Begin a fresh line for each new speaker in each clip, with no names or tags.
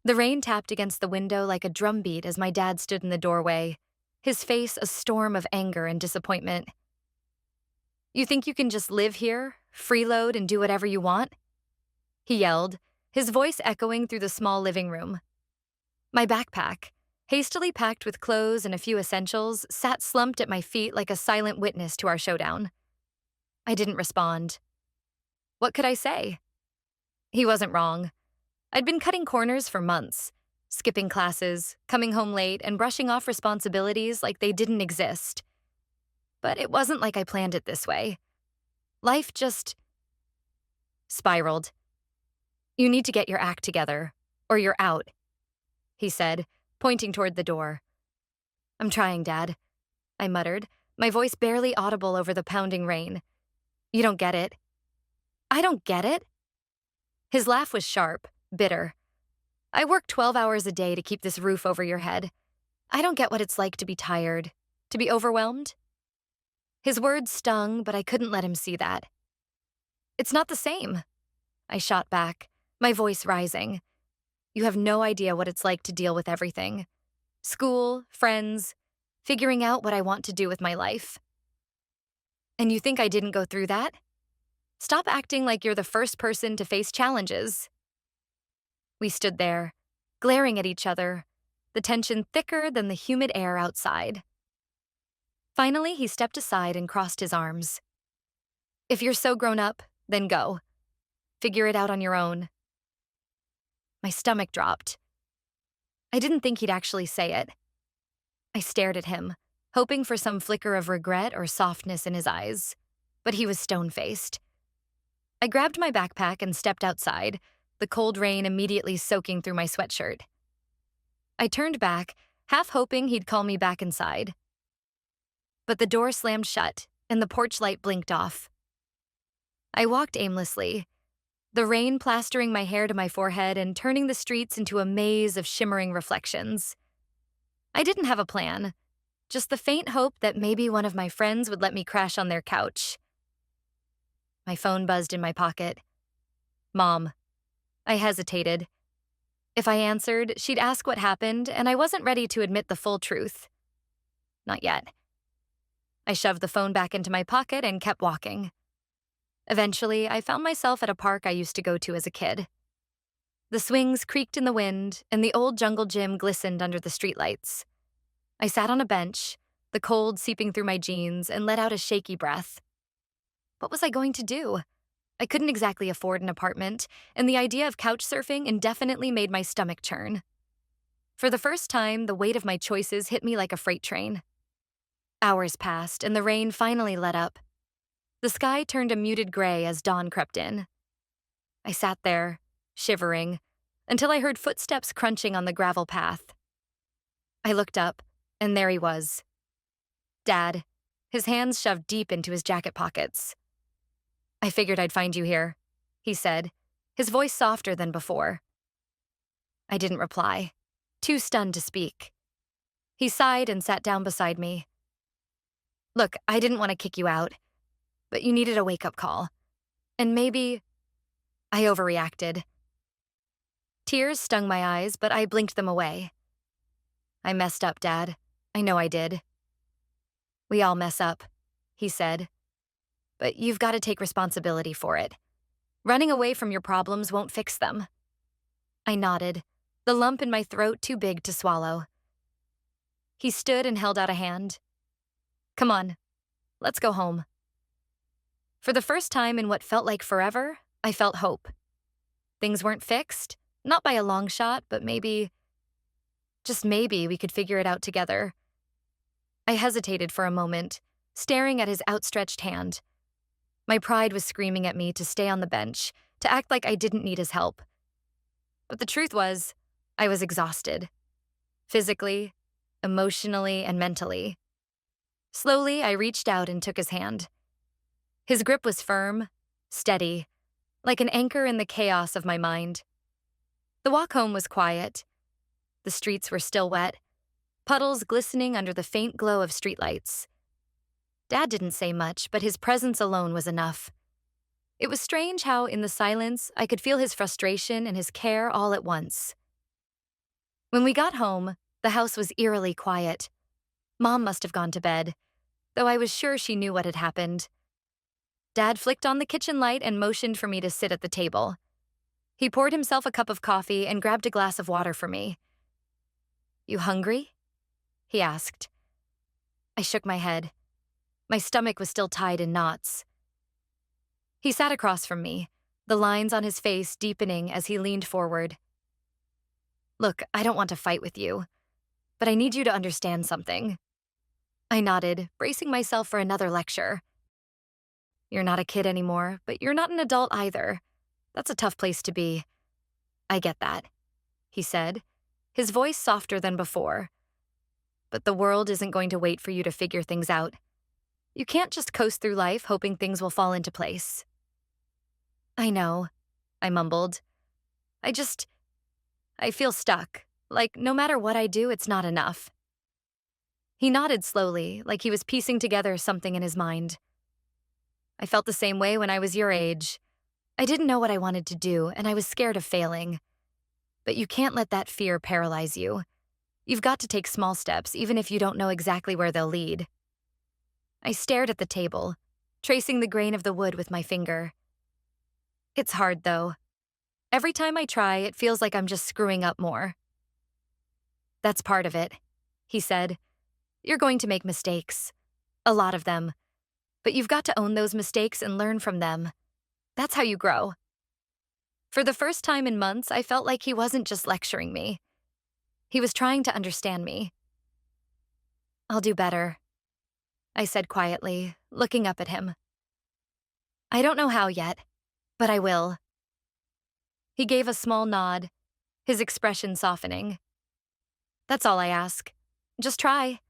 The rain tapped against the window like a drumbeat as my dad stood in the doorway, his face a storm of anger and disappointment. "You think you can just live here, freeload, and do whatever you want?" he yelled, his voice echoing through the small living room. My backpack, hastily packed with clothes and a few essentials, sat slumped at my feet like a silent witness to our showdown. I didn't respond. What could I say? He wasn't wrong. I'd been cutting corners for months, skipping classes, coming home late, and brushing off responsibilities like they didn't exist. But it wasn't like I planned it this way. Life just spiraled. "You need to get your act together, or you're out," he said, pointing toward the door. "I'm trying, Dad," I muttered, my voice barely audible over the pounding rain. "You don't get it." "I don't get it?" His laugh was sharp, bitter. "I work 12 hours a day to keep this roof over your head. I don't get what it's like to be tired, to be overwhelmed." His words stung, but I couldn't let him see that. "It's not the same," I shot back, my voice rising. "You have no idea what it's like to deal with everything. School, friends, figuring out what I want to do with my life. And you think I didn't go through that? Stop acting like you're the first person to face challenges." We stood there, glaring at each other, the tension thicker than the humid air outside. Finally, he stepped aside and crossed his arms. "If you're so grown up, then go. Figure it out on your own." My stomach dropped. I didn't think he'd actually say it. I stared at him, hoping for some flicker of regret or softness in his eyes, but he was stone-faced. I grabbed my backpack and stepped outside, the cold rain immediately soaking through my sweatshirt. I turned back, half hoping he'd call me back inside. But the door slammed shut, and the porch light blinked off. I walked aimlessly, the rain plastering my hair to my forehead and turning the streets into a maze of shimmering reflections. I didn't have a plan, just the faint hope that maybe one of my friends would let me crash on their couch. My phone buzzed in my pocket. Mom. I hesitated. If I answered, she'd ask what happened, and I wasn't ready to admit the full truth. Not yet. I shoved the phone back into my pocket and kept walking. Eventually, I found myself at a park I used to go to as a kid. The swings creaked in the wind, and the old jungle gym glistened under the streetlights. I sat on a bench, the cold seeping through my jeans, and let out a shaky breath. What was I going to do? I couldn't exactly afford an apartment, and the idea of couch surfing indefinitely made my stomach churn. For the first time, the weight of my choices hit me like a freight train. Hours passed, and the rain finally let up. The sky turned a muted gray as dawn crept in. I sat there, shivering, until I heard footsteps crunching on the gravel path. I looked up, and there he was. Dad, his hands shoved deep into his jacket pockets. "I figured I'd find you here," he said, his voice softer than before. I didn't reply, too stunned to speak. He sighed and sat down beside me. "Look, I didn't want to kick you out, but you needed a wake-up call. And maybe I overreacted." Tears stung my eyes, but I blinked them away. "I messed up, Dad. I know I did." "We all mess up," he said. "But you've got to take responsibility for it. Running away from your problems won't fix them." I nodded, the lump in my throat too big to swallow. He stood and held out a hand. "Come on, let's go home." For the first time in what felt like forever, I felt hope. Things weren't fixed, not by a long shot, but maybe, just maybe, we could figure it out together. I hesitated for a moment, staring at his outstretched hand. My pride was screaming at me to stay on the bench, to act like I didn't need his help. But the truth was, I was exhausted. Physically, emotionally, and mentally. Slowly, I reached out and took his hand. His grip was firm, steady, like an anchor in the chaos of my mind. The walk home was quiet. The streets were still wet, puddles glistening under the faint glow of streetlights. Dad didn't say much, but his presence alone was enough. It was strange how, in the silence, I could feel his frustration and his care all at once. When we got home, the house was eerily quiet. Mom must have gone to bed, though I was sure she knew what had happened. Dad flicked on the kitchen light and motioned for me to sit at the table. He poured himself a cup of coffee and grabbed a glass of water for me. "You hungry?" he asked. I shook my head. My stomach was still tied in knots. He sat across from me, the lines on his face deepening as he leaned forward. "Look, I don't want to fight with you, but I need you to understand something." I nodded, bracing myself for another lecture. "You're not a kid anymore, but you're not an adult either. That's a tough place to be." "I get that," he said, his voice softer than before. "But the world isn't going to wait for you to figure things out. You can't just coast through life hoping things will fall into place." "I know," I mumbled. I feel stuck. Like no matter what I do, it's not enough." He nodded slowly, like he was piecing together something in his mind. "I felt the same way when I was your age. I didn't know what I wanted to do, and I was scared of failing. But you can't let that fear paralyze you. You've got to take small steps, even if you don't know exactly where they'll lead." I stared at the table, tracing the grain of the wood with my finger. "It's hard, though. Every time I try, it feels like I'm just screwing up more." "That's part of it," he said. "You're going to make mistakes. A lot of them. But you've got to own those mistakes and learn from them. That's how you grow." For the first time in months, I felt like he wasn't just lecturing me. He was trying to understand me. "I'll do better," I said quietly, looking up at him. "I don't know how yet, but I will." He gave a small nod, his expression softening. "That's all I ask. Just try.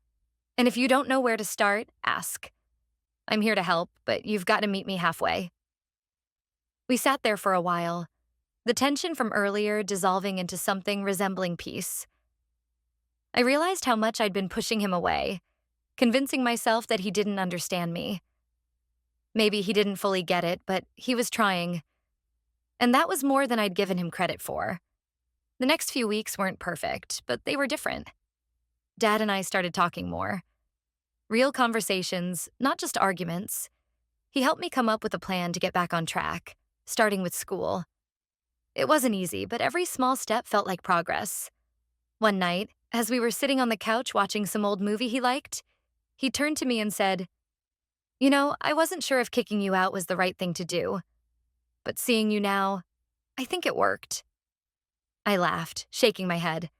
And if you don't know where to start, ask. I'm here to help, but you've got to meet me halfway." We sat there for a while, the tension from earlier dissolving into something resembling peace. I realized how much I'd been pushing him away, convincing myself that he didn't understand me. Maybe he didn't fully get it, but he was trying. And that was more than I'd given him credit for. The next few weeks weren't perfect, but they were different. Dad and I started talking more. Real conversations, not just arguments. He helped me come up with a plan to get back on track, starting with school. It wasn't easy, but every small step felt like progress. One night, as we were sitting on the couch watching some old movie he liked, he turned to me and said, "You know, I wasn't sure if kicking you out was the right thing to do. But seeing you now, I think it worked." I laughed, shaking my head.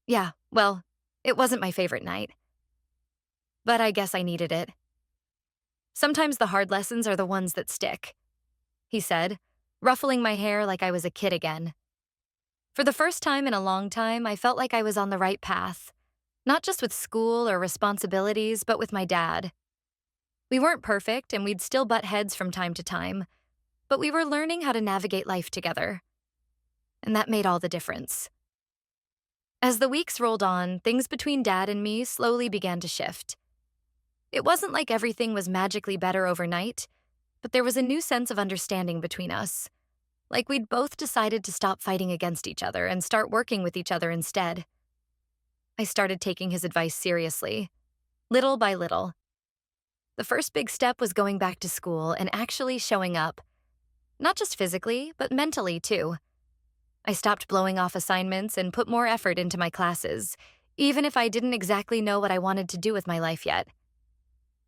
"Yeah, well, it wasn't my favorite night. But I guess I needed it. Sometimes the hard lessons are the ones that stick," he said, ruffling my hair like I was a kid again. For the first time in a long time, I felt like I was on the right path, not just with school or responsibilities, but with my dad. We weren't perfect, and we'd still butt heads from time to time, but we were learning how to navigate life together. And that made all the difference. As the weeks rolled on, things between Dad and me slowly began to shift. It wasn't like everything was magically better overnight, but there was a new sense of understanding between us. Like we'd both decided to stop fighting against each other and start working with each other instead. I started taking his advice seriously, little by little. The first big step was going back to school and actually showing up. Not just physically, but mentally too. I stopped blowing off assignments and put more effort into my classes, even if I didn't exactly know what I wanted to do with my life yet.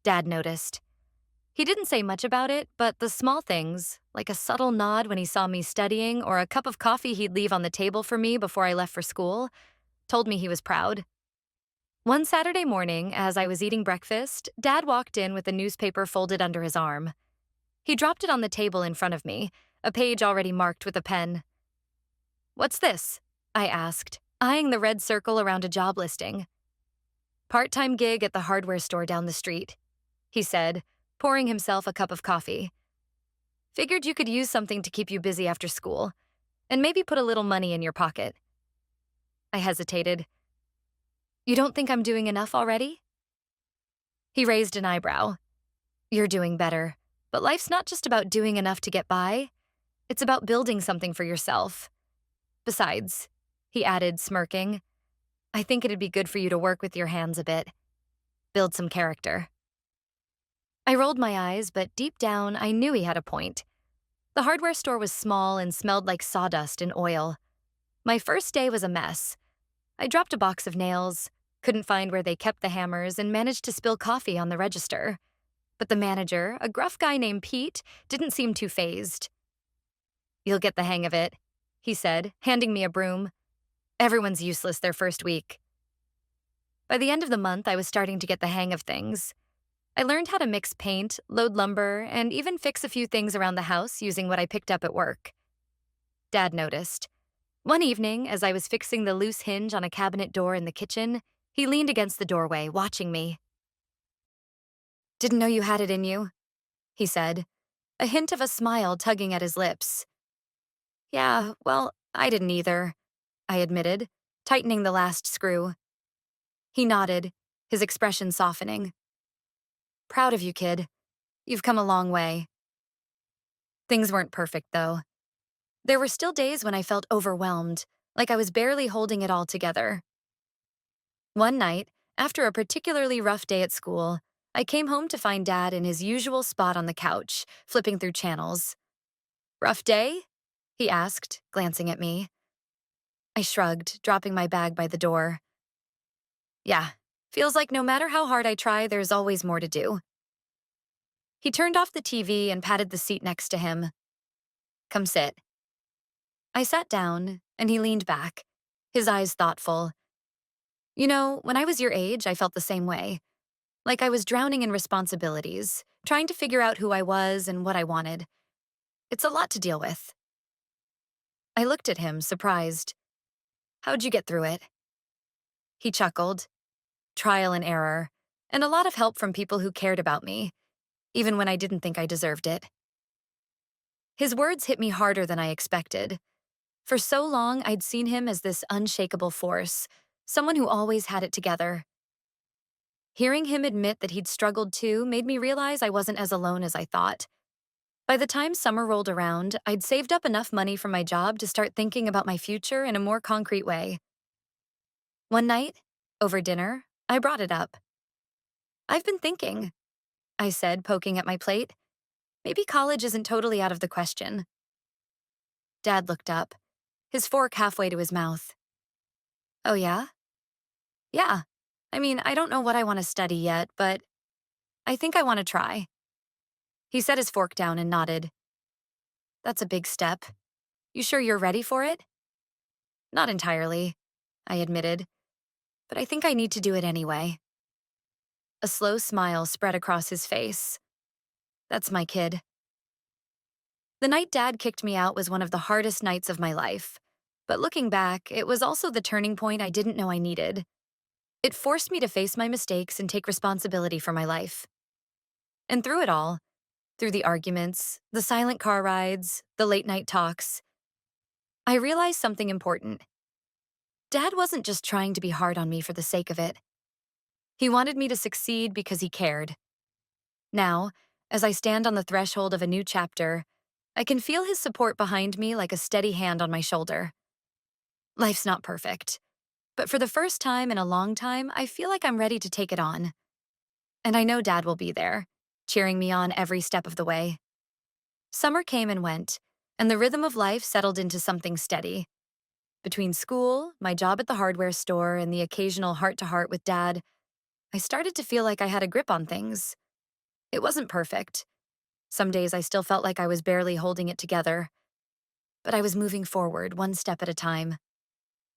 Dad noticed. He didn't say much about it, but the small things, like a subtle nod when he saw me studying or a cup of coffee he'd leave on the table for me before I left for school, told me he was proud. One Saturday morning, as I was eating breakfast, Dad walked in with a newspaper folded under his arm. He dropped it on the table in front of me, a page already marked with a pen. "What's this?" I asked, eyeing the red circle around a job listing. "Part-time gig at the hardware store down the street," he said, pouring himself a cup of coffee. "Figured you could use something to keep you busy after school, and maybe put a little money in your pocket." I hesitated. "You don't think I'm doing enough already?" He raised an eyebrow. "You're doing better, but life's not just about doing enough to get by. It's about building something for yourself. Besides," he added, smirking. I think it'd be good for you to work with your hands a bit. Build some character. I rolled my eyes, but deep down, I knew he had a point. The hardware store was small and smelled like sawdust and oil. My first day was a mess. I dropped a box of nails, couldn't find where they kept the hammers, and managed to spill coffee on the register. But the manager, a gruff guy named Pete, didn't seem too fazed. You'll get the hang of it, he said, handing me a broom. Everyone's useless their first week. By the end of the month, I was starting to get the hang of things. I learned how to mix paint, load lumber, and even fix a few things around the house using what I picked up at work. Dad noticed. One evening, as I was fixing the loose hinge on a cabinet door in the kitchen, he leaned against the doorway, watching me. Didn't know you had it in you, he said, a hint of a smile tugging at his lips. Yeah, well, I didn't either, I admitted, tightening the last screw. He nodded, his expression softening. Proud of you, kid. You've come a long way. Things weren't perfect, though. There were still days when I felt overwhelmed, like I was barely holding it all together. One night, after a particularly rough day at school, I came home to find Dad in his usual spot on the couch, flipping through channels. Rough day? He asked, glancing at me. I shrugged, dropping my bag by the door. Yeah, feels like no matter how hard I try, there's always more to do. He turned off the TV and patted the seat next to him. Come sit. I sat down, and he leaned back, his eyes thoughtful. You know, when I was your age, I felt the same way. Like I was drowning in responsibilities, trying to figure out who I was and what I wanted. It's a lot to deal with. I looked at him, surprised. How'd you get through it? He chuckled. Trial and error, and a lot of help from people who cared about me, even when I didn't think I deserved it. His words hit me harder than I expected. For so long, I'd seen him as this unshakable force, someone who always had it together. Hearing him admit that he'd struggled too made me realize I wasn't as alone as I thought. By the time summer rolled around, I'd saved up enough money from my job to start thinking about my future in a more concrete way. One night, over dinner, I brought it up. I've been thinking, I said, poking at my plate. Maybe college isn't totally out of the question. Dad looked up, his fork halfway to his mouth. Oh, yeah? Yeah. I mean, I don't know what I want to study yet, but I think I want to try. He set his fork down and nodded. That's a big step. You sure you're ready for it? Not entirely, I admitted, but I think I need to do it anyway. A slow smile spread across his face. That's my kid. The night Dad kicked me out was one of the hardest nights of my life, but looking back, it was also the turning point I didn't know I needed. It forced me to face my mistakes and take responsibility for my life. And through it all, through the arguments, the silent car rides, the late-night talks, I realized something important. Dad wasn't just trying to be hard on me for the sake of it. He wanted me to succeed because he cared. Now, as I stand on the threshold of a new chapter, I can feel his support behind me like a steady hand on my shoulder. Life's not perfect, but for the first time in a long time, I feel like I'm ready to take it on. And I know Dad will be there, cheering me on every step of the way. Summer came and went, and the rhythm of life settled into something steady. Between school, my job at the hardware store, and the occasional heart-to-heart with Dad, I started to feel like I had a grip on things. It wasn't perfect. Some days I still felt like I was barely holding it together. But I was moving forward, one step at a time.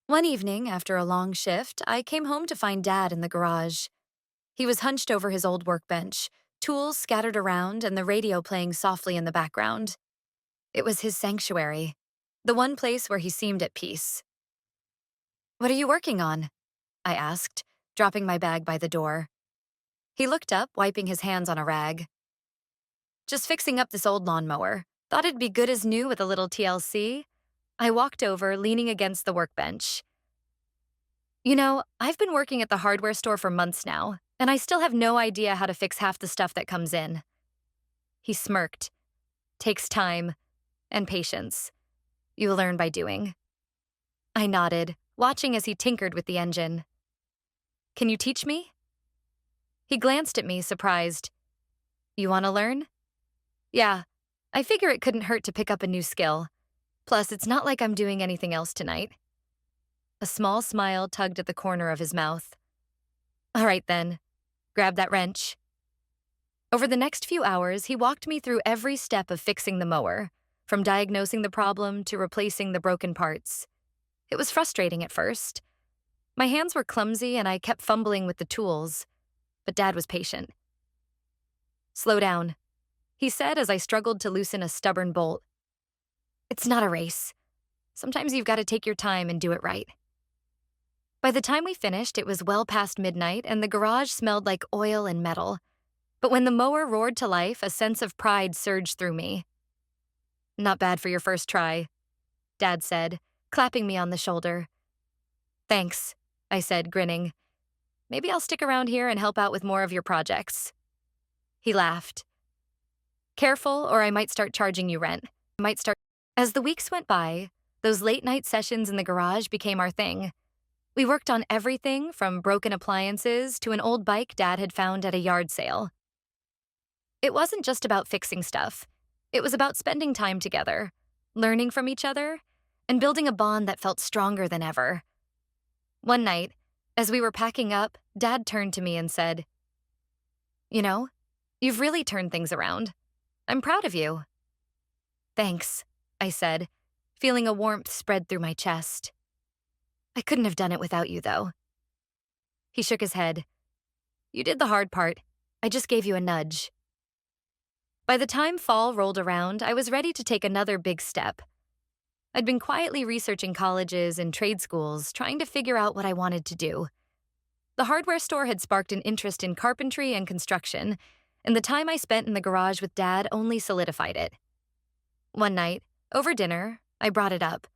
One evening, after a long shift, I came home to find Dad in the garage. He was hunched over his old workbench, tools scattered around and the radio playing softly in the background. It was his sanctuary, the one place where he seemed at peace. What are you working on? I asked, dropping my bag by the door. He looked up, wiping his hands on a rag. Just fixing up this old lawnmower. Thought it'd be good as new with a little TLC. I walked over, leaning against the workbench. You know, I've been working at the hardware store for months now, and I still have no idea how to fix half the stuff that comes in. He smirked. Takes time and patience. You learn by doing. I nodded, watching as he tinkered with the engine. Can you teach me? He glanced at me, surprised. You want to learn? Yeah, I figure it couldn't hurt to pick up a new skill. Plus, it's not like I'm doing anything else tonight. A small smile tugged at the corner of his mouth. All right then, grab that wrench. Over the next few hours, he walked me through every step of fixing the mower, from diagnosing the problem to replacing the broken parts. It was frustrating at first. My hands were clumsy and I kept fumbling with the tools, but Dad was patient. Slow down, he said as I struggled to loosen a stubborn bolt. It's not a race. Sometimes you've got to take your time and do it right. By the time we finished, it was well past midnight and the garage smelled like oil and metal. But when the mower roared to life, a sense of pride surged through me. Not bad for your first try, Dad said, clapping me on the shoulder. Thanks, I said, grinning. Maybe I'll stick around here and help out with more of your projects. He laughed. Careful, or I might start charging you rent. As the weeks went by, those late-night sessions in the garage became our thing. We worked on everything from broken appliances to an old bike Dad had found at a yard sale. It wasn't just about fixing stuff. It was about spending time together, learning from each other, and building a bond that felt stronger than ever. One night, as we were packing up, Dad turned to me and said, You know, you've really turned things around. I'm proud of you. Thanks, I said, feeling a warmth spread through my chest. I couldn't have done it without you, though. He shook his head. You did the hard part. I just gave you a nudge. By the time fall rolled around, I was ready to take another big step. I'd been quietly researching colleges and trade schools, trying to figure out what I wanted to do. The hardware store had sparked an interest in carpentry and construction, and the time I spent in the garage with Dad only solidified it. One night, over dinner, I brought it up.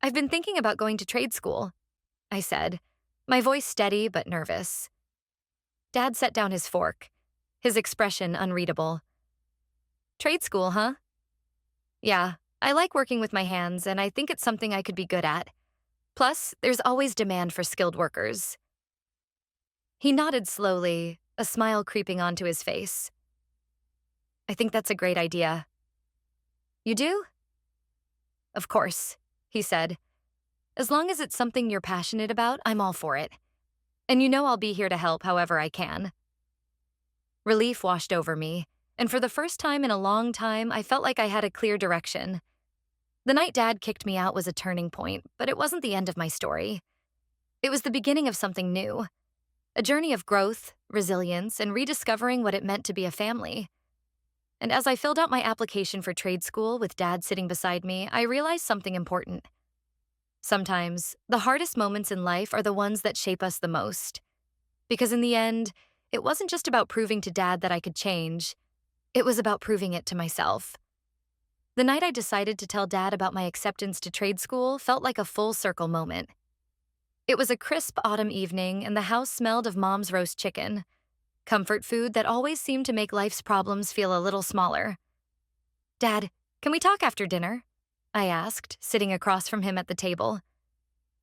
I've been thinking about going to trade school, I said, my voice steady but nervous. Dad set down his fork, his expression unreadable. Trade school, huh? Yeah, I like working with my hands, and I think it's something I could be good at. Plus, there's always demand for skilled workers. He nodded slowly, a smile creeping onto his face. I think that's a great idea. You do? Of course, he said. As long as it's something you're passionate about, I'm all for it. And you know I'll be here to help however I can. Relief washed over me, and for the first time in a long time, I felt like I had a clear direction. The night Dad kicked me out was a turning point, but it wasn't the end of my story. It was the beginning of something new. A journey of growth, resilience, and rediscovering what it meant to be a family. And as I filled out my application for trade school with Dad sitting beside me, I realized something important. Sometimes, the hardest moments in life are the ones that shape us the most. Because in the end, it wasn't just about proving to Dad that I could change. It was about proving it to myself. The night I decided to tell Dad about my acceptance to trade school felt like a full circle moment. It was a crisp autumn evening, and the house smelled of Mom's roast chicken, comfort food that always seemed to make life's problems feel a little smaller. Dad, can we talk after dinner? I asked, sitting across from him at the table.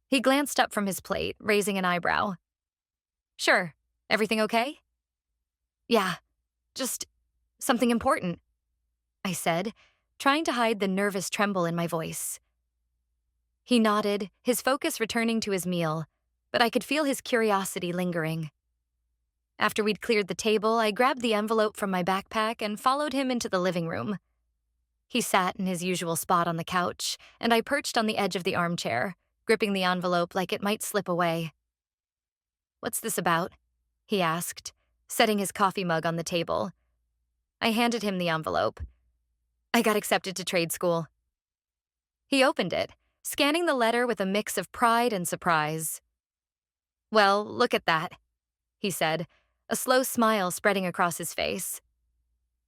He glanced up from his plate, raising an eyebrow. Sure. Everything okay? Yeah, just something important, I said, trying to hide the nervous tremble in my voice. He nodded, his focus returning to his meal, but I could feel his curiosity lingering. After we'd cleared the table, I grabbed the envelope from my backpack and followed him into the living room. He sat in his usual spot on the couch, and I perched on the edge of the armchair, gripping the envelope like it might slip away. What's this about? He asked, setting his coffee mug on the table. I handed him the envelope. I got accepted to trade school. He opened it, scanning the letter with a mix of pride and surprise. Well, look at that, he said, a slow smile spreading across his face.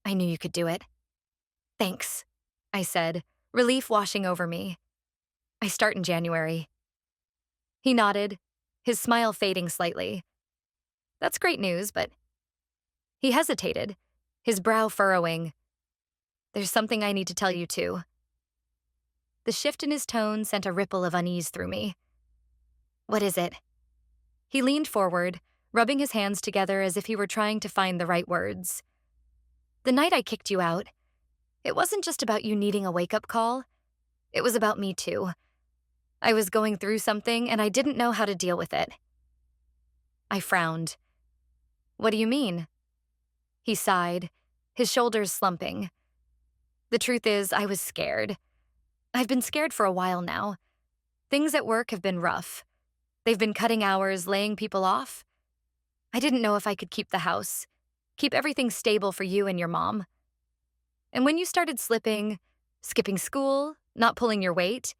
I knew you could do it. Thanks, I said, relief washing over me. I start in January. He nodded, his smile fading slightly. That's great news, but... He hesitated, his brow furrowing. There's something I need to tell you too. The shift in his tone sent a ripple of unease through me. What is it? He leaned forward, rubbing his hands together as if he were trying to find the right words. The night I kicked you out, it wasn't just about you needing a wake-up call. It was about me too. I was going through something and I didn't know how to deal with it. I frowned. What do you mean? He sighed, his shoulders slumping. The truth is, I was scared. I've been scared for a while now. Things at work have been rough. They've been cutting hours, laying people off. I didn't know if I could keep the house, keep everything stable for you and your mom. And when you started slipping, skipping school, not pulling your weight,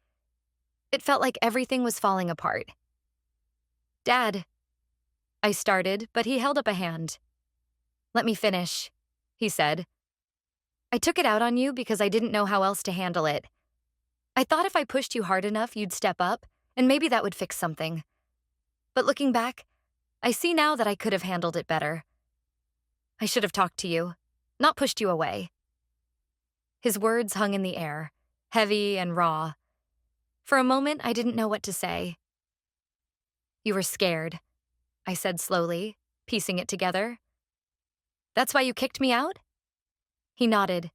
it felt like everything was falling apart. Dad, I started, but he held up a hand. Let me finish, he said. I took it out on you because I didn't know how else to handle it. I thought if I pushed you hard enough, you'd step up, and maybe that would fix something. But looking back, I see now that I could have handled it better. I should have talked to you, not pushed you away. His words hung in the air, heavy and raw. For a moment, I didn't know what to say. You were scared, I said slowly, piecing it together. That's why you kicked me out? He nodded.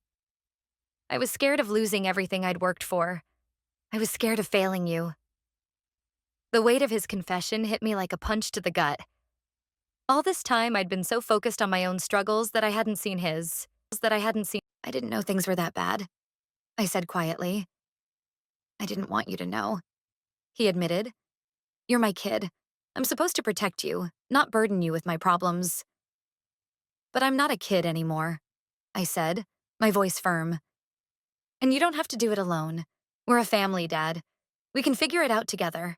I was scared of losing everything I'd worked for. I was scared of failing you. The weight of his confession hit me like a punch to the gut. All this time, I'd been so focused on my own struggles that I hadn't seen his. I didn't know things were that bad, I said quietly. I didn't want you to know, he admitted. You're my kid. I'm supposed to protect you, not burden you with my problems. But I'm not a kid anymore, I said, my voice firm. And you don't have to do it alone. We're a family, Dad. We can figure it out together.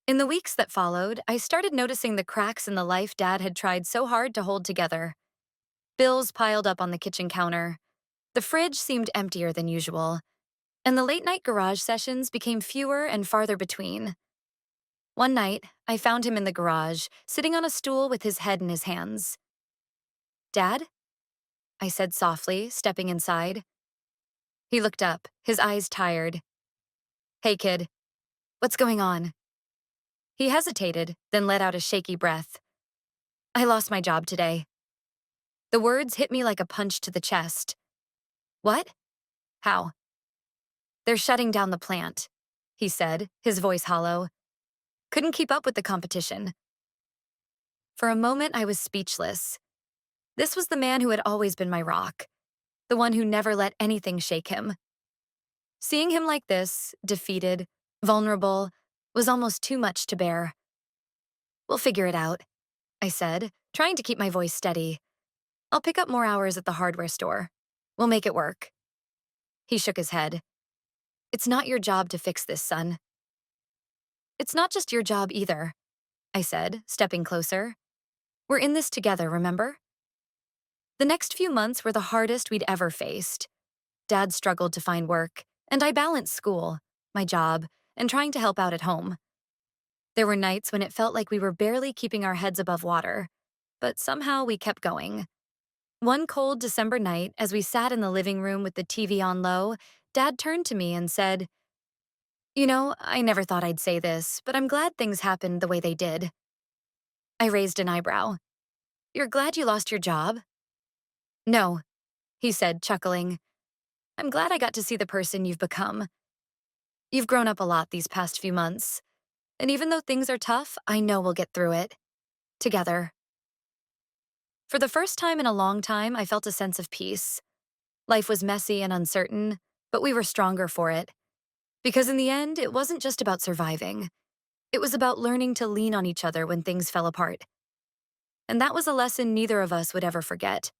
In the weeks that followed, I started noticing the cracks in the life Dad had tried so hard to hold together. Bills piled up on the kitchen counter. The fridge seemed emptier than usual. And the late-night garage sessions became fewer and farther between. One night, I found him in the garage, sitting on a stool with his head in his hands. Dad? I said softly, stepping inside. He looked up, his eyes tired. Hey, kid. What's going on? He hesitated, then let out a shaky breath. I lost my job today. The words hit me like a punch to the chest. What? How? They're shutting down the plant, he said, his voice hollow. Couldn't keep up with the competition. For a moment, I was speechless. This was the man who had always been my rock, the one who never let anything shake him. Seeing him like this, defeated, vulnerable, was almost too much to bear. We'll figure it out, I said, trying to keep my voice steady. I'll pick up more hours at the hardware store. We'll make it work. He shook his head. It's not your job to fix this, son. It's not just your job either, I said, stepping closer. We're in this together, remember? The next few months were the hardest we'd ever faced. Dad struggled to find work, and I balanced school, my job, and trying to help out at home. There were nights when it felt like we were barely keeping our heads above water, but somehow we kept going. One cold December night, as we sat in the living room with the TV on low, Dad turned to me and said, You know, I never thought I'd say this, but I'm glad things happened the way they did. I raised an eyebrow. You're glad you lost your job? No, he said, chuckling. I'm glad I got to see the person you've become. You've grown up a lot these past few months, and even though things are tough, I know we'll get through it. Together. For the first time in a long time, I felt a sense of peace. Life was messy and uncertain, but we were stronger for it. Because in the end, it wasn't just about surviving. It was about learning to lean on each other when things fell apart. And that was a lesson neither of us would ever forget.